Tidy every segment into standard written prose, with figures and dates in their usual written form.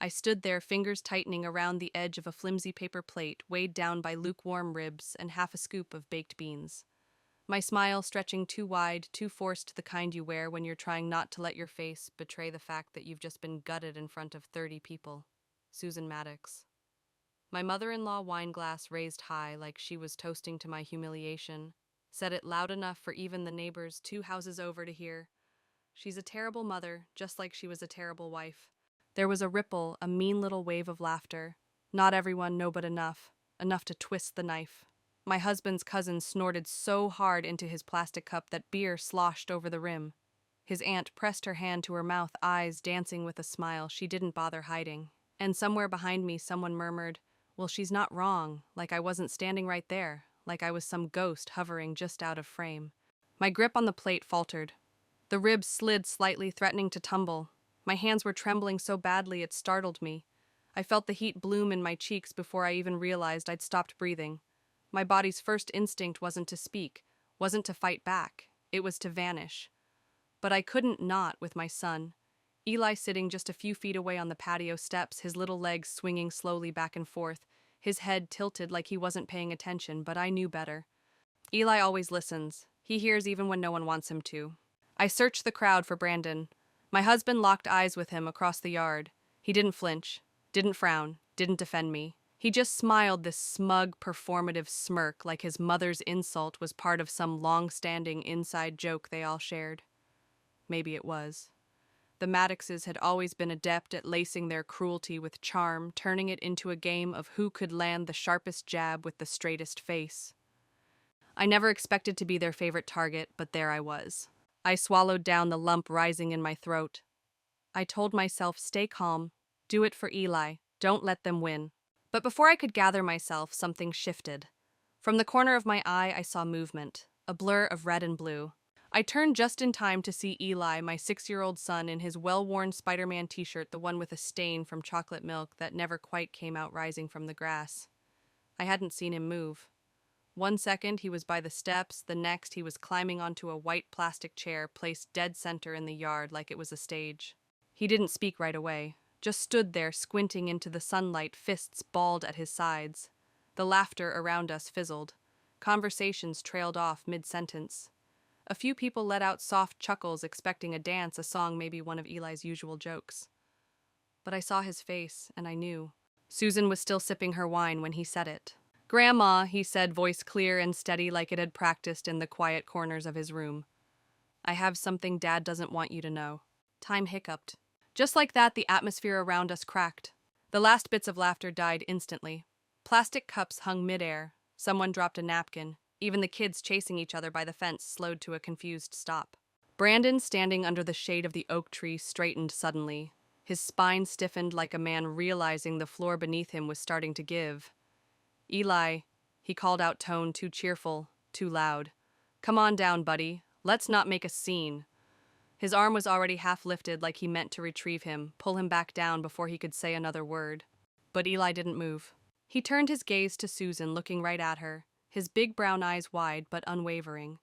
I stood there, fingers tightening around the edge of a flimsy paper plate weighed down by lukewarm ribs and half a scoop of baked beans. My smile stretching too wide, too forced, the kind you wear when you're trying not to let your face betray the fact that you've just been gutted in front of 30 people. Susan Maddox. My mother-in-law wineglass raised high like she was toasting to my humiliation, said it loud enough for even the neighbors 2 houses over to hear. She's a terrible mother, just like she was a terrible wife. There was a ripple, a mean little wave of laughter. Not everyone, no, but enough. Enough to twist the knife. My husband's cousin snorted so hard into his plastic cup that beer sloshed over the rim. His aunt pressed her hand to her mouth, eyes dancing with a smile she didn't bother hiding. And somewhere behind me, someone murmured, "Well, she's not wrong," like I wasn't standing right there, like I was some ghost hovering just out of frame. My grip on the plate faltered. The ribs slid slightly, threatening to tumble. My hands were trembling so badly it startled me. I felt the heat bloom in my cheeks before I even realized I'd stopped breathing. My body's first instinct wasn't to speak, wasn't to fight back. It was to vanish. But I couldn't not with my son. Eli sitting just a few feet away on the patio steps, his little legs swinging slowly back and forth, his head tilted like he wasn't paying attention, but I knew better. Eli always listens. He hears even when no one wants him to. I searched the crowd for Brandon. My husband locked eyes with him across the yard. He didn't flinch, didn't frown, didn't defend me. He just smiled, this smug, performative smirk like his mother's insult was part of some long-standing inside joke they all shared. Maybe it was. The Maddoxes had always been adept at lacing their cruelty with charm, turning it into a game of who could land the sharpest jab with the straightest face. I never expected to be their favorite target, but there I was. I swallowed down the lump rising in my throat. I told myself, stay calm, do it for Eli, don't let them win. But before I could gather myself, something shifted. From the corner of my eye, I saw movement, a blur of red and blue. I turned just in time to see Eli, my 6-year-old son, in his well-worn Spider-Man t-shirt, the one with a stain from chocolate milk that never quite came out rising from the grass. I hadn't seen him move. One second he was by the steps, the next he was climbing onto a white plastic chair placed dead center in the yard like it was a stage. He didn't speak right away, just stood there squinting into the sunlight, fists balled at his sides. The laughter around us fizzled. Conversations trailed off mid-sentence. A few people let out soft chuckles expecting a dance, a song, maybe one of Eli's usual jokes. But I saw his face, and I knew. Susan was still sipping her wine when he said it. "Grandma," he said, voice clear and steady like it had practiced in the quiet corners of his room. "I have something Dad doesn't want you to know." Time hiccuped. Just like that, the atmosphere around us cracked. The last bits of laughter died instantly. Plastic cups hung midair. Someone dropped a napkin. Even the kids chasing each other by the fence slowed to a confused stop. Brandon, standing under the shade of the oak tree, straightened suddenly. His spine stiffened like a man realizing the floor beneath him was starting to give. "Eli," he called out, tone too cheerful, too loud. "Come on down, buddy. Let's not make a scene." His arm was already half lifted like he meant to retrieve him, pull him back down before he could say another word. But Eli didn't move. He turned his gaze to Susan, looking right at her, his big brown eyes wide but unwavering.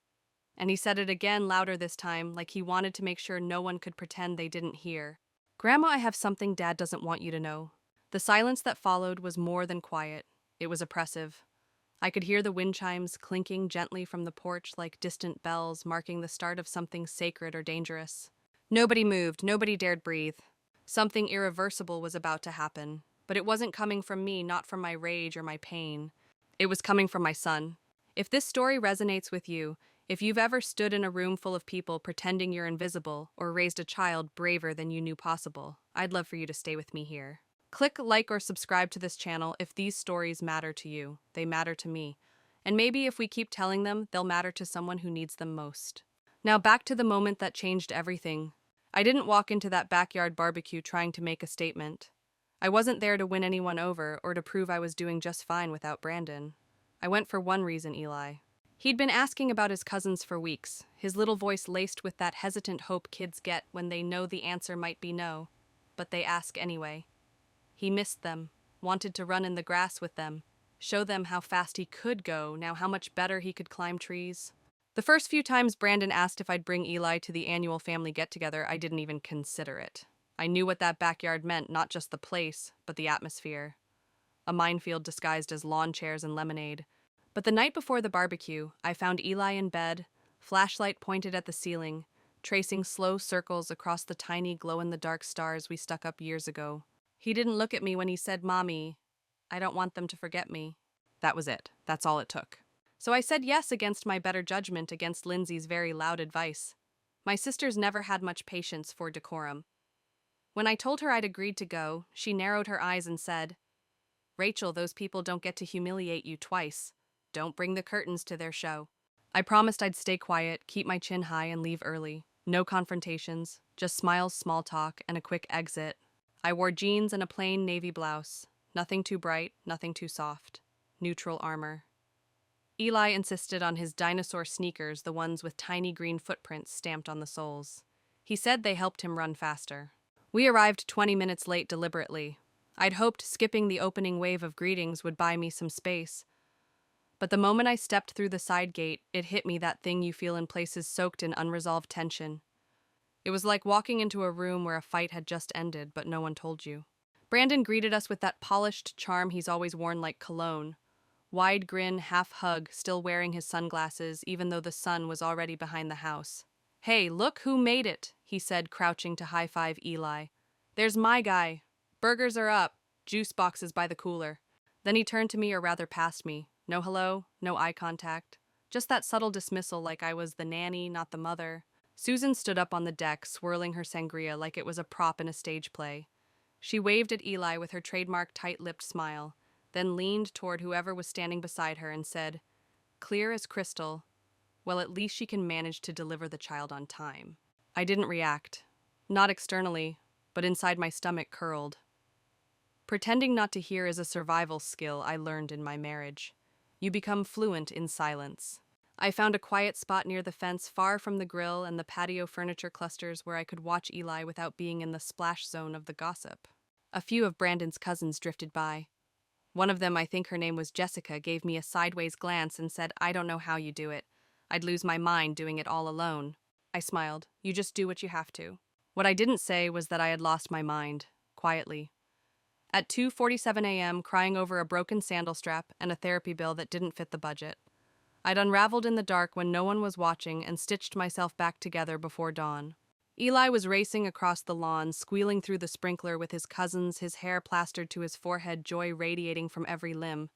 And he said it again, louder this time, like he wanted to make sure no one could pretend they didn't hear. "Grandma, I have something Dad doesn't want you to know." The silence that followed was more than quiet. It was oppressive. I could hear the wind chimes clinking gently from the porch like distant bells marking the start of something sacred or dangerous. Nobody moved, nobody dared breathe. Something irreversible was about to happen, but it wasn't coming from me, not from my rage or my pain. It was coming from my son. If this story resonates with you, if you've ever stood in a room full of people pretending you're invisible or raised a child braver than you knew possible, I'd love for you to stay with me here. Click like or subscribe to this channel if these stories matter to you. They matter to me. And maybe if we keep telling them, they'll matter to someone who needs them most. Now back to the moment that changed everything. I didn't walk into that backyard barbecue trying to make a statement. I wasn't there to win anyone over or to prove I was doing just fine without Brandon. I went for one reason, Eli. He'd been asking about his cousins for weeks, his little voice laced with that hesitant hope kids get when they know the answer might be no, but they ask anyway. He missed them, wanted to run in the grass with them, show them how fast he could go, now how much better he could climb trees. The first few times Brandon asked if I'd bring Eli to the annual family get-together, I didn't even consider it. I knew what that backyard meant, not just the place, but the atmosphere. A minefield disguised as lawn chairs and lemonade. But the night before the barbecue, I found Eli in bed, flashlight pointed at the ceiling, tracing slow circles across the tiny glow-in-the-dark stars we stuck up years ago. He didn't look at me when he said, "Mommy, I don't want them to forget me." That was it. That's all it took. So I said yes against my better judgment, against Lindsay's very loud advice. My sisters never had much patience for decorum. When I told her I'd agreed to go, she narrowed her eyes and said, "Rachel, those people don't get to humiliate you twice. Don't bring the curtains to their show." I promised I'd stay quiet, keep my chin high, and leave early. No confrontations, just smiles, small talk, and a quick exit. I wore jeans and a plain navy blouse. Nothing too bright, nothing too soft. Neutral armor. Eli insisted on his dinosaur sneakers, the ones with tiny green footprints stamped on the soles. He said they helped him run faster. We arrived 20 minutes late deliberately. I'd hoped skipping the opening wave of greetings would buy me some space. But the moment I stepped through the side gate, it hit me, that thing you feel in places soaked in unresolved tension. It was like walking into a room where a fight had just ended, but no one told you. Brandon greeted us with that polished charm he's always worn like cologne. Wide grin, half hug, still wearing his sunglasses, even though the sun was already behind the house. "Hey, look who made it," he said, crouching to high-five Eli. "There's my guy. Burgers are up, juice boxes by the cooler." Then he turned to me, or rather past me. No hello, no eye contact. Just that subtle dismissal, like I was the nanny, not the mother. Susan stood up on the deck, swirling her sangria like it was a prop in a stage play. She waved at Eli with her trademark tight-lipped smile, then leaned toward whoever was standing beside her and said, clear as crystal, "Well, at least she can manage to deliver the child on time." I didn't react. Not externally, but inside my stomach curled. Pretending not to hear is a survival skill I learned in my marriage. You become fluent in silence. I found a quiet spot near the fence, far from the grill and the patio furniture clusters, where I could watch Eli without being in the splash zone of the gossip. A few of Brandon's cousins drifted by. One of them, I think her name was Jessica, gave me a sideways glance and said, "I don't know how you do it. I'd lose my mind doing it all alone." I smiled. "You just do what you have to." What I didn't say was that I had lost my mind, quietly. At 2:47 a.m., crying over a broken sandal strap and a therapy bill that didn't fit the budget. I'd unraveled in the dark when no one was watching and stitched myself back together before dawn. Eli was racing across the lawn, squealing through the sprinkler with his cousins, his hair plastered to his forehead, joy radiating from every limb.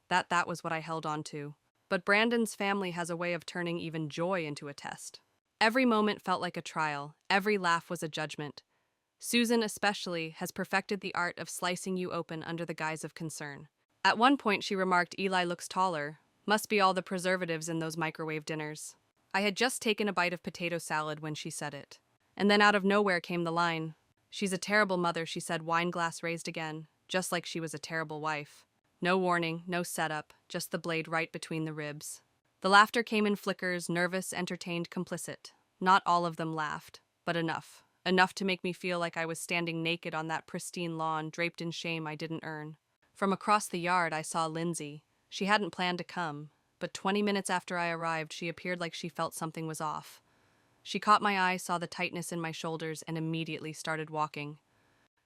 That was what I held on to. But Brandon's family has a way of turning even joy into a test. Every moment felt like a trial. Every laugh was a judgment. Susan, especially, has perfected the art of slicing you open under the guise of concern. At one point, she remarked, "Eli looks taller. Must be all the preservatives in those microwave dinners." I had just taken a bite of potato salad when she said it. And then out of nowhere came the line. "She's a terrible mother," she said, wine glass raised again, just like she was a terrible wife. No warning, no setup, just the blade right between the ribs. The laughter came in flickers, nervous, entertained, complicit. Not all of them laughed, but enough. Enough to make me feel like I was standing naked on that pristine lawn, draped in shame I didn't earn. From across the yard, I saw Lindsay. She hadn't planned to come, but 20 minutes after I arrived, she appeared like she felt something was off. She caught my eye, saw the tightness in my shoulders, and immediately started walking.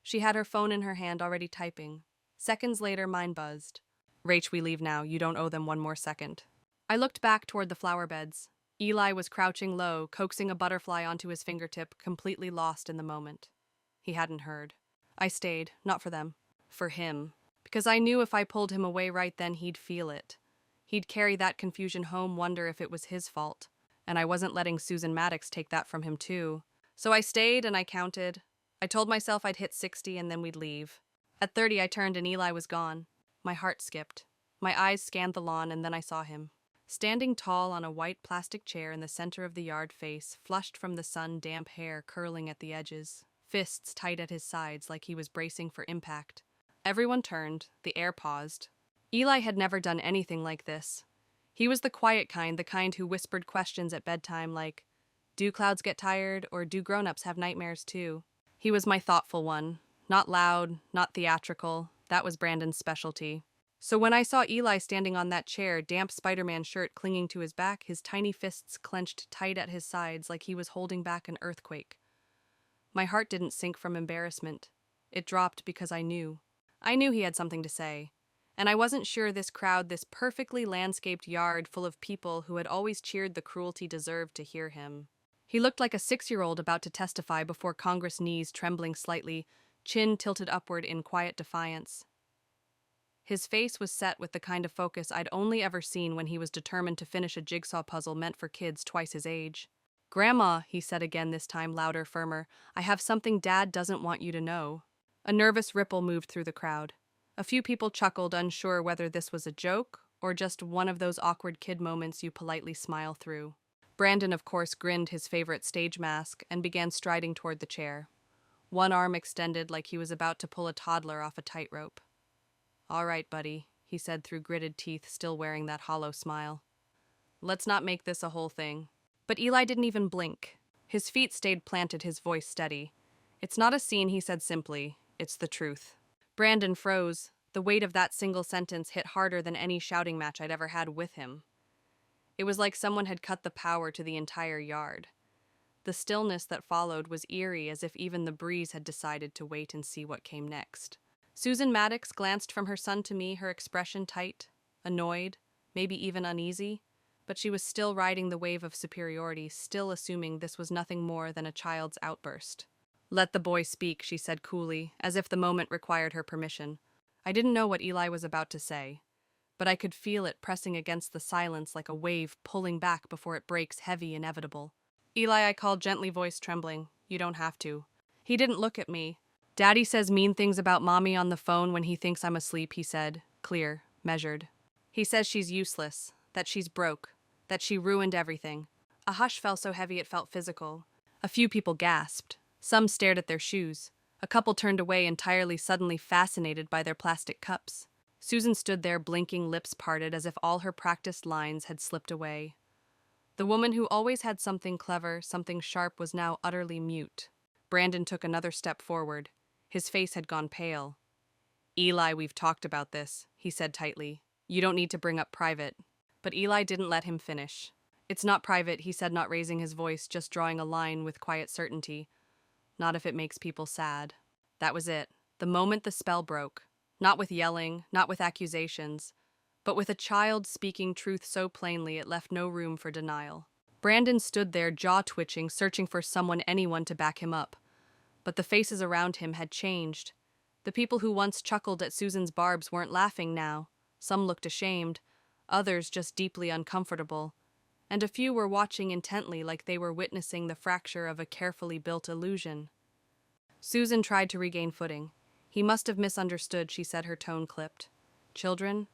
She had her phone in her hand, already typing. Seconds later, mine buzzed. "Rach, we leave now. You don't owe them one more second." I looked back toward the flower beds. Eli was crouching low, coaxing a butterfly onto his fingertip, completely lost in the moment. He hadn't heard. I stayed, not for them, for him. Because I knew if I pulled him away right then, he'd feel it. He'd carry that confusion home, wonder if it was his fault. And I wasn't letting Susan Maddox take that from him too. So I stayed and I counted. I told myself I'd hit 60 and then we'd leave. At 30, I turned and Eli was gone. My heart skipped. My eyes scanned the lawn and then I saw him. Standing tall on a white plastic chair in the center of the yard, face flushed from the sun, damp hair curling at the edges, fists tight at his sides like he was bracing for impact. Everyone turned, the air paused. Eli had never done anything like this. He was the quiet kind, the kind who whispered questions at bedtime like, "Do clouds get tired, or do grown-ups have nightmares too?" He was my thoughtful one. Not loud, not theatrical. That was Brandon's specialty. So when I saw Eli standing on that chair, damp Spider-Man shirt clinging to his back, his tiny fists clenched tight at his sides like he was holding back an earthquake, My heart didn't sink from embarrassment. It dropped because I knew. I knew he had something to say. And I wasn't sure this crowd, this perfectly landscaped yard full of people who had always cheered the cruelty deserved to hear him. He looked like a 6-year-old about to testify before Congress, knees trembling slightly, chin tilted upward in quiet defiance. His face was set with the kind of focus I'd only ever seen when he was determined to finish a jigsaw puzzle meant for kids twice his age. "Grandma," he said again, this time louder, firmer, "I have something Dad doesn't want you to know." A nervous ripple moved through the crowd. A few people chuckled, unsure whether this was a joke or just one of those awkward kid moments you politely smile through. Brandon, of course, grinned his favorite stage mask and began striding toward the chair. One arm extended like he was about to pull a toddler off a tightrope. "All right, buddy," he said through gritted teeth, still wearing that hollow smile. "Let's not make this a whole thing." But Eli didn't even blink. His feet stayed planted, his voice steady. "It's not a scene," he said simply. "It's the truth." Brandon froze. The weight of that single sentence hit harder than any shouting match I'd ever had with him. It was like someone had cut the power to the entire yard. The stillness that followed was eerie, as if even the breeze had decided to wait and see what came next. Susan Maddox glanced from her son to me, her expression tight, annoyed, maybe even uneasy, but she was still riding the wave of superiority, still assuming this was nothing more than a child's outburst. "Let the boy speak," she said coolly, as if the moment required her permission. I didn't know what Eli was about to say, but I could feel it pressing against the silence like a wave pulling back before it breaks, heavy, inevitable. "Eli," I called, gently, voice trembling, "you don't have to." He didn't look at me. "Daddy says mean things about Mommy on the phone when he thinks I'm asleep," he said, clear, measured. "He says she's useless, that she's broke, that she ruined everything." A hush fell so heavy it felt physical. A few people gasped. Some stared at their shoes. A couple turned away, entirely suddenly fascinated by their plastic cups. Susan stood there, blinking, lips parted, as if all her practiced lines had slipped away. The woman who always had something clever, something sharp, was now utterly mute. Brandon took another step forward. His face had gone pale. "Eli, we've talked about this," he said tightly. "You don't need to bring up private." But Eli didn't let him finish. "It's not private," he said, not raising his voice, just drawing a line with quiet certainty. "Not if it makes people sad." That was it. The moment the spell broke. Not with yelling, not with accusations, but with a child speaking truth so plainly it left no room for denial. Brandon stood there, jaw twitching, searching for someone, anyone, to back him up. But the faces around him had changed. The people who once chuckled at Susan's barbs weren't laughing now. Some looked ashamed, others just deeply uncomfortable, and a few were watching intently, like they were witnessing the fracture of a carefully built illusion. Susan tried to regain footing. "He must have misunderstood," she said, her tone clipped. "Children,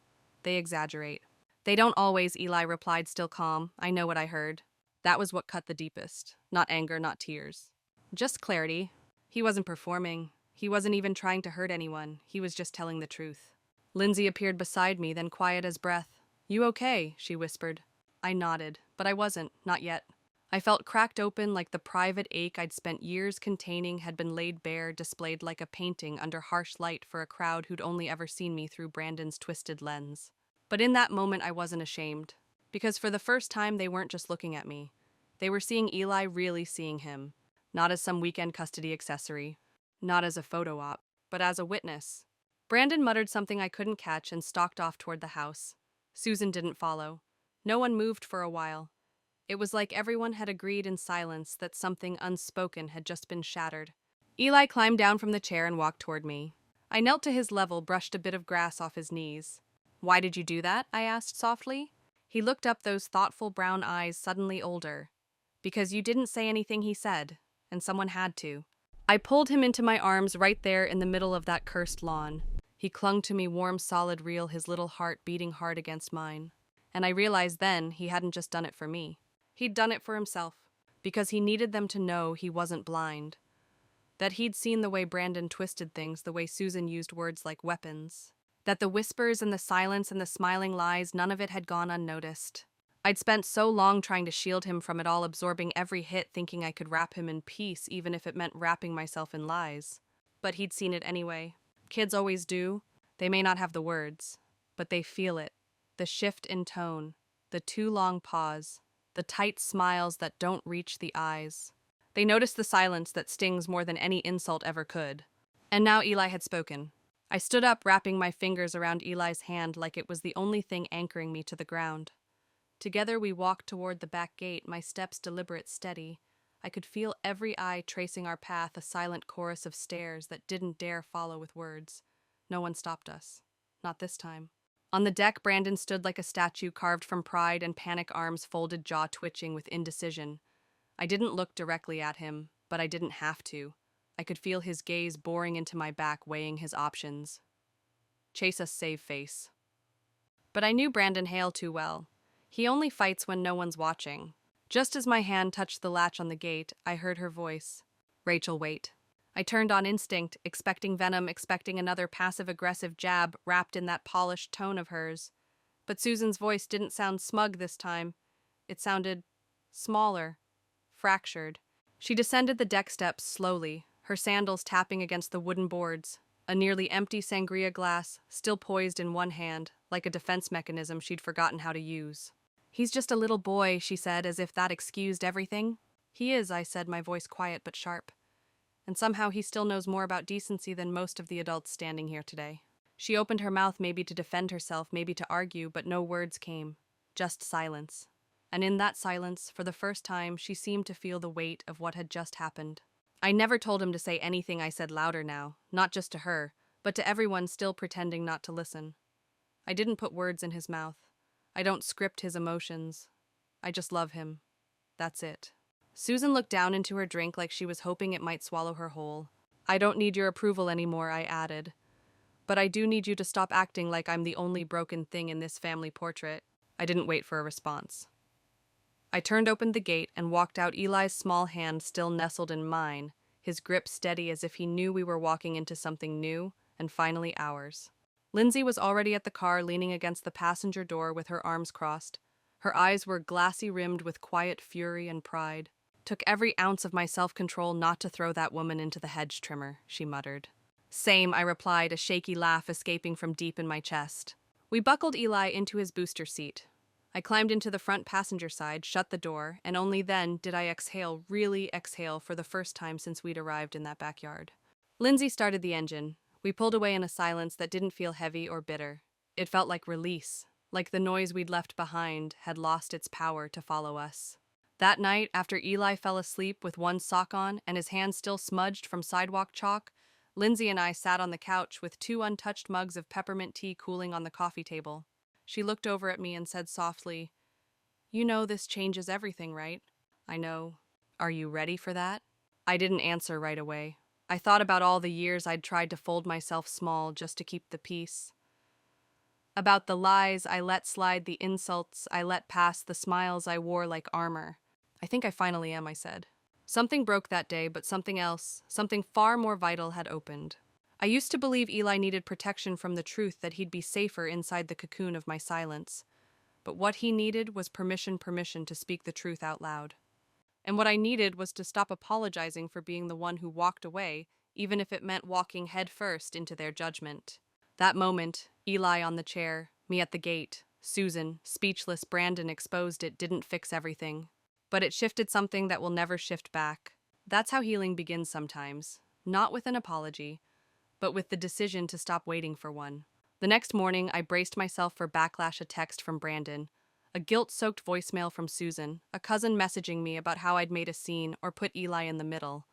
they exaggerate." "They don't always," Eli replied, still calm. "I know what I heard." That was what cut the deepest. Not anger, not tears. Just clarity. He wasn't performing. He wasn't even trying to hurt anyone. He was just telling the truth. Lindsay appeared beside me, then quiet as breath. "You okay?" she whispered. I nodded, but I wasn't, not yet. I felt cracked open, like the private ache I'd spent years containing had been laid bare, displayed like a painting under harsh light for a crowd who'd only ever seen me through Brandon's twisted lens. But in that moment I wasn't ashamed, because for the first time they weren't just looking at me. They were seeing Eli, really seeing him, not as some weekend custody accessory, not as a photo op, but as a witness. Brandon muttered something I couldn't catch and stalked off toward the house. Susan didn't follow. No one moved for a while. It was like everyone had agreed in silence that something unspoken had just been shattered. Eli climbed down from the chair and walked toward me. I knelt to his level, brushed a bit of grass off his knees. "Why did you do that?" I asked softly. He looked up, those thoughtful brown eyes suddenly older. "Because you didn't say anything," he said, "and someone had to." I pulled him into my arms right there in the middle of that cursed lawn. He clung to me, warm, solid, real, his little heart beating hard against mine. And I realized then he hadn't just done it for me. He'd done it for himself, because he needed them to know he wasn't blind. That he'd seen the way Brandon twisted things, the way Susan used words like weapons. That the whispers and the silence and the smiling lies, none of it had gone unnoticed. I'd spent so long trying to shield him from it all, absorbing every hit, thinking I could wrap him in peace, even if it meant wrapping myself in lies. But he'd seen it anyway. Kids always do. They may not have the words, but they feel it. The shift in tone, the too long pause, the tight smiles that don't reach the eyes. They noticed the silence that stings more than any insult ever could. And now Eli had spoken. I stood up, wrapping my fingers around Eli's hand like it was the only thing anchoring me to the ground. Together we walked toward the back gate, my steps deliberate, steady. I could feel every eye tracing our path, a silent chorus of stares that didn't dare follow with words. No one stopped us. Not this time. On the deck, Brandon stood like a statue carved from pride and panic, arms folded, jaw twitching with indecision. I didn't look directly at him, but I didn't have to. I could feel his gaze boring into my back, weighing his options. Chase us, save face. But I knew Brandon Hale too well. He only fights when no one's watching. Just as my hand touched the latch on the gate, I heard her voice. Rachel, wait. I turned on instinct, expecting venom, expecting another passive-aggressive jab wrapped in that polished tone of hers. But Susan's voice didn't sound smug this time. It sounded smaller, fractured. She descended the deck steps slowly, her sandals tapping against the wooden boards, a nearly empty sangria glass still poised in one hand, like a defense mechanism she'd forgotten how to use. He's just a little boy, she said, as if that excused everything. He is, I said, my voice quiet but sharp. And somehow he still knows more about decency than most of the adults standing here today. She opened her mouth, maybe to defend herself, maybe to argue, but no words came. Just silence. And in that silence, for the first time, she seemed to feel the weight of what had just happened. I never told him to say anything. I said louder now, not just to her, but to everyone still pretending not to listen. I didn't put words in his mouth. I don't script his emotions. I just love him. That's it. Susan looked down into her drink like she was hoping it might swallow her whole. I don't need your approval anymore, I added. But I do need you to stop acting like I'm the only broken thing in this family portrait. I didn't wait for a response. I turned open the gate and walked out, Eli's small hand still nestled in mine, his grip steady as if he knew we were walking into something new and finally ours. Lindsay was already at the car, leaning against the passenger door with her arms crossed. Her eyes were glassy rimmed with quiet fury and pride. Took every ounce of my self-control not to throw that woman into the hedge trimmer, she muttered. Same, I replied, a shaky laugh escaping from deep in my chest. We buckled Eli into his booster seat. I climbed into the front passenger side, shut the door, and only then did I exhale, really exhale, for the first time since we'd arrived in that backyard. Lindsay started the engine. We pulled away in a silence that didn't feel heavy or bitter. It felt like release, like the noise we'd left behind had lost its power to follow us. That night, after Eli fell asleep with one sock on and his hands still smudged from sidewalk chalk, Lindsay and I sat on the couch with 2 untouched mugs of peppermint tea cooling on the coffee table. She looked over at me and said softly, "You know this changes everything, right?" "I know. Are you ready for that?" I didn't answer right away. I thought about all the years I'd tried to fold myself small just to keep the peace. About the lies I let slide, the insults I let pass, the smiles I wore like armor. "I think I finally am," I said. Something broke that day, but something else, something far more vital, had opened. I used to believe Eli needed protection from the truth, that he'd be safer inside the cocoon of my silence. But what he needed was permission to speak the truth out loud. And what I needed was to stop apologizing for being the one who walked away, even if it meant walking headfirst into their judgment. That moment, Eli on the chair, me at the gate, Susan, speechless, Brandon exposed, it didn't fix everything. But it shifted something that will never shift back. That's how healing begins sometimes. Not with an apology, but with the decision to stop waiting for one. The next morning, I braced myself for backlash, a text from Brandon, a guilt-soaked voicemail from Susan, a cousin messaging me about how I'd made a scene or put Eli in the middle.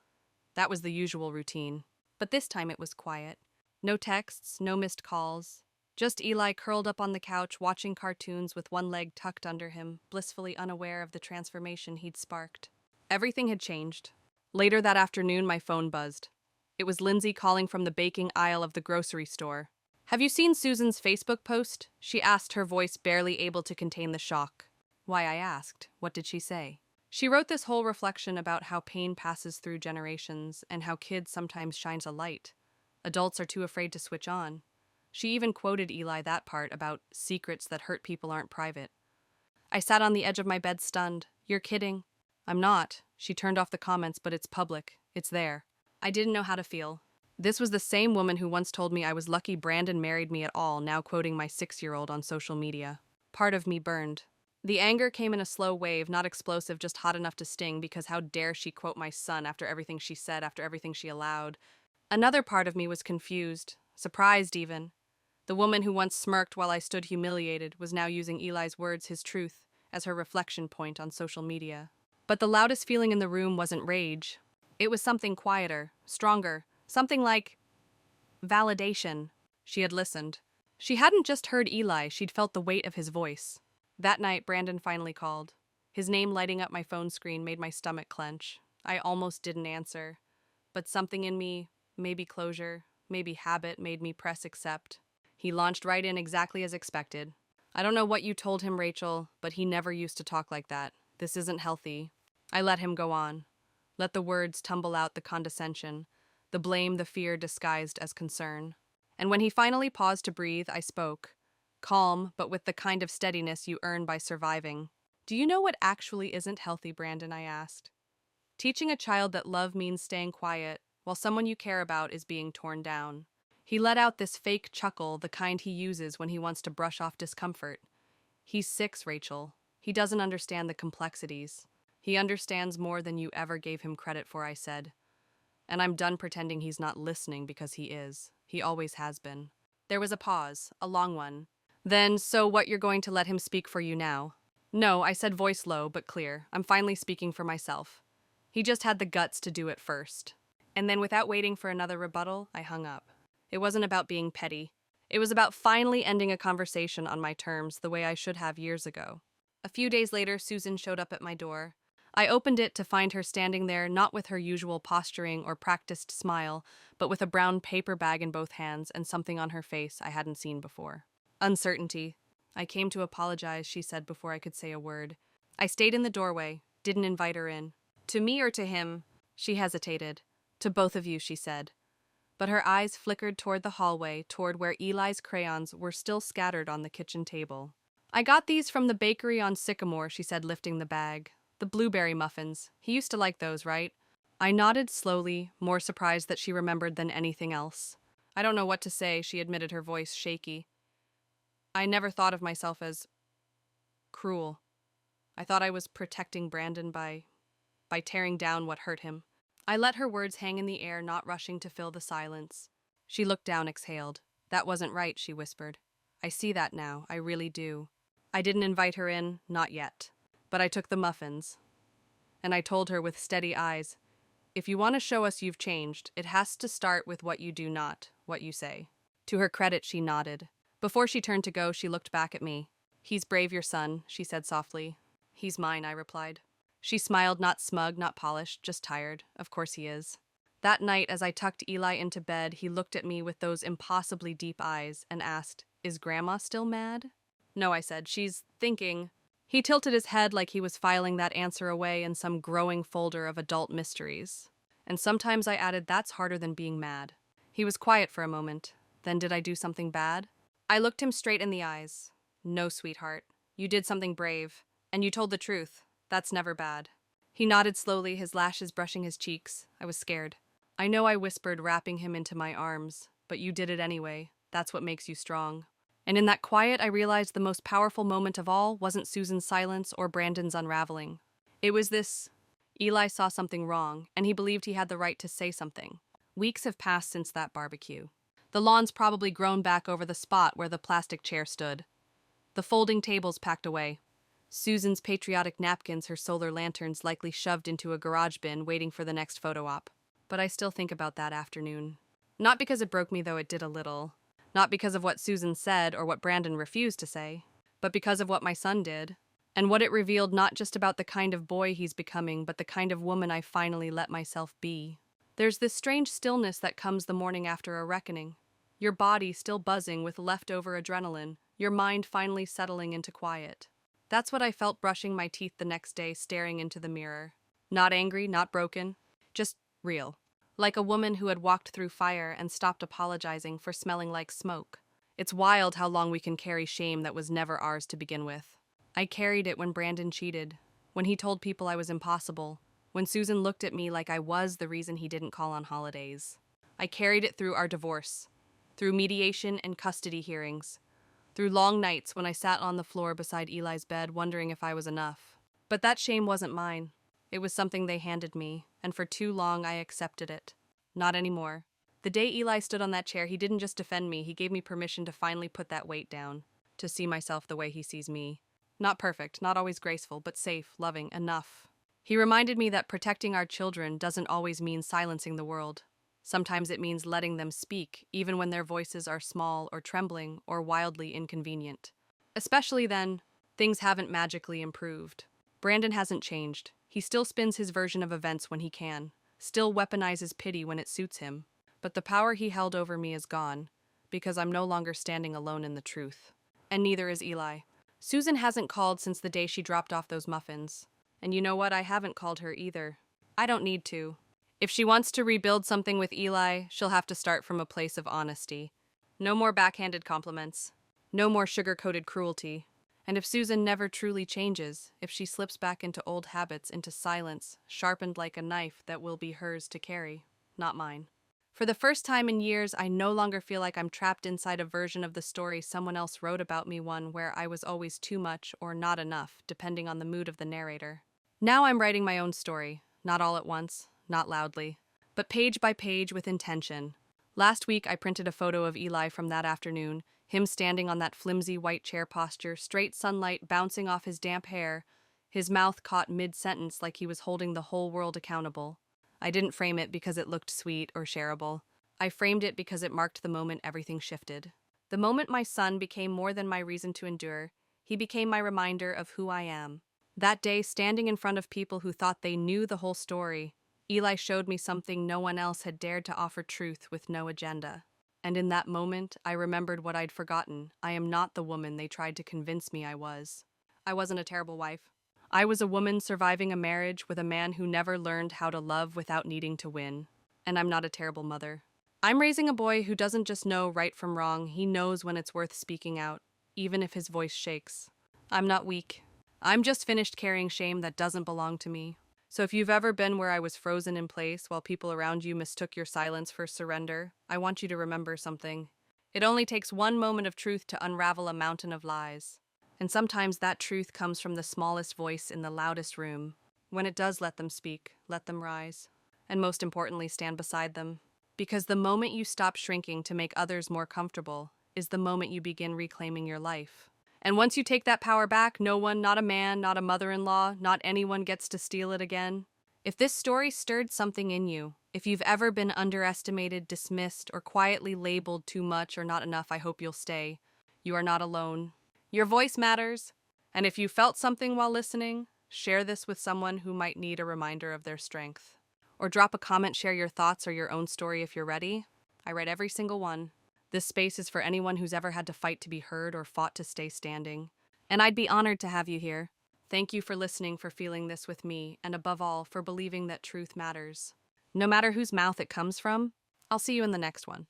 That was the usual routine. But this time it was quiet. No texts, no missed calls. Just Eli curled up on the couch, watching cartoons with one leg tucked under him, blissfully unaware of the transformation he'd sparked. Everything had changed. Later that afternoon, my phone buzzed. It was Lindsay calling from the baking aisle of the grocery store. "Have you seen Susan's Facebook post?" she asked, her voice barely able to contain the shock. Why, I asked. What did she say? She wrote this whole reflection about how pain passes through generations and how kids sometimes shines a light. Adults are too afraid to switch on. She even quoted Eli that part about secrets that hurt people aren't private. I sat on the edge of my bed stunned. "You're kidding." "I'm not." She turned off the comments, "but it's public. It's there." I didn't know how to feel. This was the same woman who once told me I was lucky Brandon married me at all, now quoting my 6-year-old on social media. Part of me burned. The anger came in a slow wave, not explosive, just hot enough to sting, because how dare she quote my son after everything she said, after everything she allowed. Another part of me was confused, surprised even. The woman who once smirked while I stood humiliated was now using Eli's words, his truth, as her reflection point on social media. But the loudest feeling in the room wasn't rage. It was something quieter, stronger, something like validation. She had listened. She hadn't just heard Eli, she'd felt the weight of his voice. That night, Brandon finally called. His name lighting up my phone screen made my stomach clench. I almost didn't answer. But something in me, maybe closure, maybe habit, made me press accept. He launched right in exactly as expected. I don't know what you told him, Rachel, but he never used to talk like that. This isn't healthy. I let him go on. Let the words tumble out, the condescension, the blame, the fear disguised as concern. And when he finally paused to breathe, I spoke. Calm, but with the kind of steadiness you earn by surviving. Do you know what actually isn't healthy, Brandon? I asked. Teaching a child that love means staying quiet while someone you care about is being torn down. He let out this fake chuckle, the kind he uses when he wants to brush off discomfort. He's 6, Rachel. He doesn't understand the complexities. He understands more than you ever gave him credit for, I said. And I'm done pretending he's not listening, because he is. He always has been. There was a pause, a long one. Then, so what, you're going to let him speak for you now? No, I said, voice low but clear. I'm finally speaking for myself. He just had the guts to do it first. And then, without waiting for another rebuttal, I hung up. It wasn't about being petty. It was about finally ending a conversation on my terms, the way I should have years ago. A few days later, Susan showed up at my door. I opened it to find her standing there, not with her usual posturing or practiced smile, but with a brown paper bag in both hands and something on her face I hadn't seen before. Uncertainty. I came to apologize, she said before I could say a word. I stayed in the doorway, didn't invite her in. To me or to him? She hesitated. To both of you, she said. But her eyes flickered toward the hallway, toward where Eli's crayons were still scattered on the kitchen table. I got these from the bakery on Sycamore, she said, lifting the bag. The blueberry muffins. He used to like those, right? I nodded slowly, more surprised that she remembered than anything else. I don't know what to say, she admitted, her voice shaky. I never thought of myself as cruel. I thought I was protecting Brandon by tearing down what hurt him. I let her words hang in the air, not rushing to fill the silence. She looked down, exhaled. That wasn't right, she whispered. I see that now, I really do. I didn't invite her in, not yet. But I took the muffins. And I told her with steady eyes, if you want to show us you've changed, it has to start with what you do, not what you say. To her credit, she nodded. Before she turned to go, she looked back at me. He's brave, your son, she said softly. He's mine, I replied. She smiled, not smug, not polished, just tired. Of course he is. That night, as I tucked Eli into bed, he looked at me with those impossibly deep eyes and asked, Is Grandma still mad? No, I said. She's thinking. He tilted his head like he was filing that answer away in some growing folder of adult mysteries. And sometimes I added, that's harder than being mad. He was quiet for a moment. Then did I do something bad? I looked him straight in the eyes. No, sweetheart. You did something brave. And you told the truth. That's never bad. He nodded slowly, his lashes brushing his cheeks. I was scared. I know, I whispered, wrapping him into my arms. But you did it anyway. That's what makes you strong. And in that quiet, I realized the most powerful moment of all wasn't Susan's silence or Brandon's unraveling. It was this. Eli saw something wrong, and he believed he had the right to say something. Weeks have passed since that barbecue. The lawn's probably grown back over the spot where the plastic chair stood. The folding tables packed away. Susan's patriotic napkins, her solar lanterns likely shoved into a garage bin waiting for the next photo op. But I still think about that afternoon. Not because it broke me, though it did a little. Not because of what Susan said or what Brandon refused to say, but because of what my son did, and what it revealed, not just about the kind of boy he's becoming, but the kind of woman I finally let myself be. There's this strange stillness that comes the morning after a reckoning. Your body still buzzing with leftover adrenaline, your mind finally settling into quiet. That's what I felt brushing my teeth the next day, staring into the mirror. Not angry, not broken, just real. Like a woman who had walked through fire and stopped apologizing for smelling like smoke. It's wild how long we can carry shame that was never ours to begin with. I carried it when Brandon cheated, when he told people I was impossible, when Susan looked at me like I was the reason he didn't call on holidays. I carried it through our divorce, through mediation and custody hearings, through long nights when I sat on the floor beside Eli's bed wondering if I was enough. But that shame wasn't mine. It was something they handed me, and for too long I accepted it. Not anymore. The day Eli stood on that chair, he didn't just defend me, he gave me permission to finally put that weight down, to see myself the way he sees me. Not perfect, not always graceful, but safe, loving, enough. He reminded me that protecting our children doesn't always mean silencing the world. Sometimes it means letting them speak, even when their voices are small or trembling or wildly inconvenient. Especially then, things haven't magically improved. Brandon hasn't changed. He still spins his version of events when he can, still weaponizes pity when it suits him. But the power he held over me is gone, because I'm no longer standing alone in the truth. And neither is Eli. Susan hasn't called since the day she dropped off those muffins. And you know what? I haven't called her either. I don't need to. If she wants to rebuild something with Eli, she'll have to start from a place of honesty. No more backhanded compliments. No more sugar-coated cruelty. And if Susan never truly changes, if she slips back into old habits, into silence, sharpened like a knife that will be hers to carry, not mine. For the first time in years, I no longer feel like I'm trapped inside a version of the story someone else wrote about me, one where I was always too much or not enough, depending on the mood of the narrator. Now I'm writing my own story, not all at once, not loudly, but page by page with intention. Last week, I printed a photo of Eli from that afternoon, him standing on that flimsy white chair posture, straight sunlight bouncing off his damp hair, his mouth caught mid-sentence like he was holding the whole world accountable. I didn't frame it because it looked sweet or shareable. I framed it because it marked the moment everything shifted. The moment my son became more than my reason to endure, he became my reminder of who I am. That day, standing in front of people who thought they knew the whole story, Eli showed me something no one else had dared to offer: truth with no agenda. And in that moment, I remembered what I'd forgotten. I am not the woman they tried to convince me I was. I wasn't a terrible wife. I was a woman surviving a marriage with a man who never learned how to love without needing to win. And I'm not a terrible mother. I'm raising a boy who doesn't just know right from wrong, he knows when it's worth speaking out, even if his voice shakes. I'm not weak. I'm just finished carrying shame that doesn't belong to me. So if you've ever been where I was frozen in place while people around you mistook your silence for surrender, I want you to remember something. It only takes one moment of truth to unravel a mountain of lies. And sometimes that truth comes from the smallest voice in the loudest room. When it does, let them speak, let them rise. And most importantly, stand beside them. Because the moment you stop shrinking to make others more comfortable is the moment you begin reclaiming your life. And once you take that power back, no one, not a man, not a mother-in-law, not anyone gets to steal it again. If this story stirred something in you, if you've ever been underestimated, dismissed, or quietly labeled too much or not enough, I hope you'll stay. You are not alone. Your voice matters. And if you felt something while listening, share this with someone who might need a reminder of their strength. Or drop a comment, share your thoughts or your own story if you're ready. I read every single one. This space is for anyone who's ever had to fight to be heard or fought to stay standing. And I'd be honored to have you here. Thank you for listening, for feeling this with me, and above all, for believing that truth matters. No matter whose mouth it comes from, I'll see you in the next one.